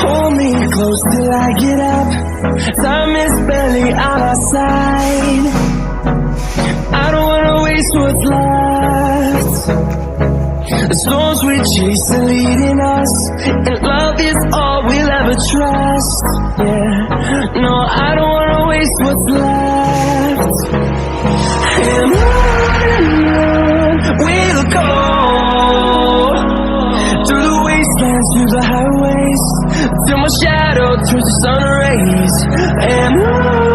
Hold me close till I get up. Time is barely on our side. I don't wanna waste what's left. The storms we chase are leading us, and love is all we'll ever trust. Yeah, no, I don't wanna waste what's left. And on we'll go, through the wastelands, through the highways, till my shadow turns to sun rays. And on